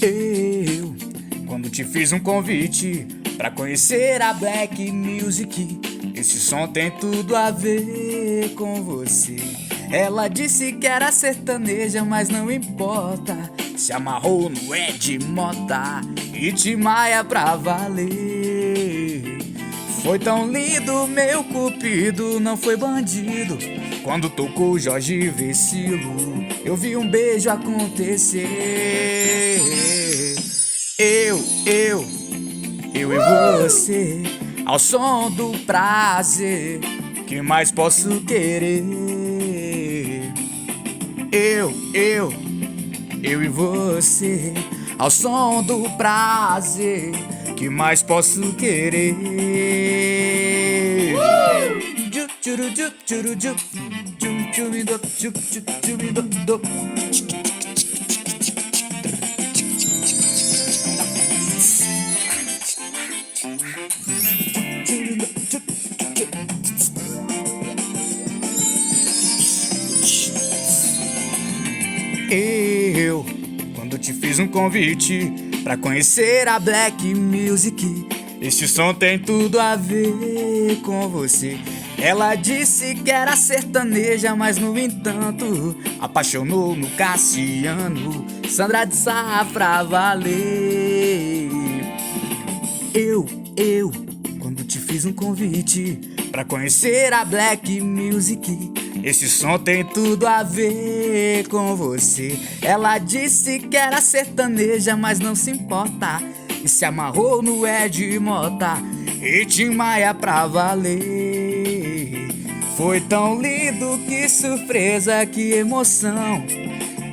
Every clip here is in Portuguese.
Eu, quando te fiz um convite pra conhecer a Black Music, esse som tem tudo a ver com você. Ela disse que era sertaneja, mas não importa. Se amarrou no Ed Mota e Tim Maia pra valer. Foi tão lindo, meu cupido, não foi bandido. Quando tocou Jorge Vecilo, eu vi um beijo acontecer. Eu e você, ao som do prazer, que mais posso querer? Eu e você, ao som do prazer, que mais posso querer? Eu, quando te fiz um convite pra conhecer a Black Music, este som tem tudo a ver com você. Ela disse que era sertaneja, mas no entanto apaixonou no Cassiano, Sandra de Sá pra valer. Eu, quando te fiz um convite pra conhecer a Black Music, esse som tem tudo a ver com você. Ela disse que era sertaneja, mas não se importa, e se amarrou no Ed Mota e Tim Maia pra valer. Foi tão lindo, que surpresa, que emoção.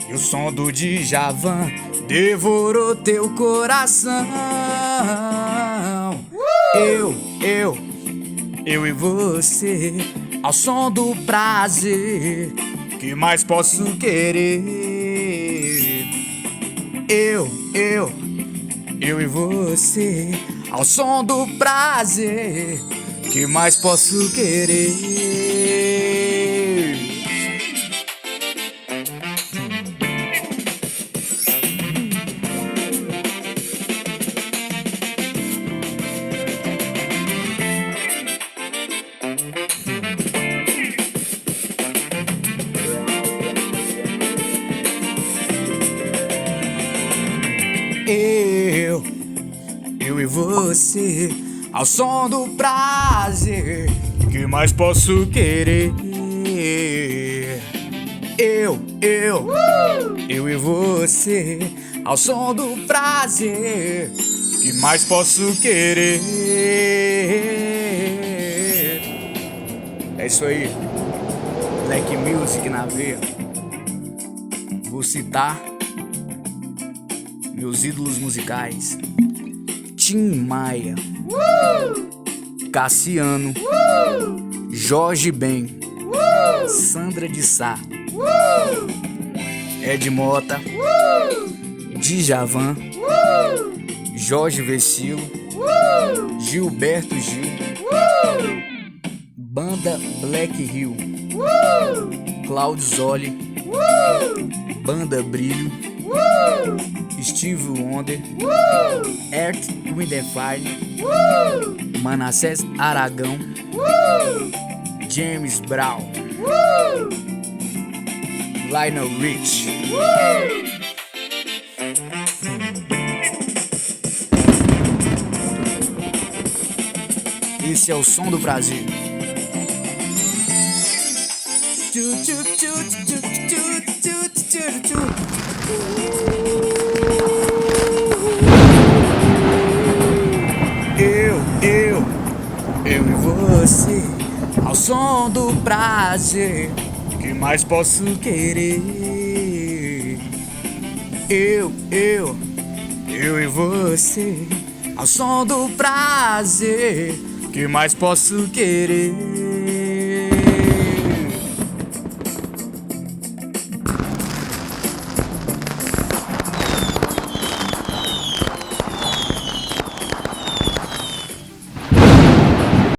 E o som do Djavan devorou teu coração. Eu e você, ao som do prazer, que mais posso querer? Eu e você, ao som do prazer, que mais posso querer? Eu e você, ao som do prazer, que mais posso querer? Eu e você, ao som do prazer, que mais posso querer? É isso aí, Black Music na veia. Vou citar meus ídolos musicais: Tim Maia, Cassiano, Jorge Ben, Sandra de Sá, Ed Mota, Djavan, Jorge Vecilo, Gilberto Gil, Banda Black Hill, Claudio Zoli, Banda Brilho, Steve Wonder, Earth, Wind and Fire, Manassés Aragão, James Brown, Lionel Rich. Esse é o som do Brasil. Eu e você, ao som do prazer, que mais posso querer? Eu e você, ao som do prazer, que mais posso querer?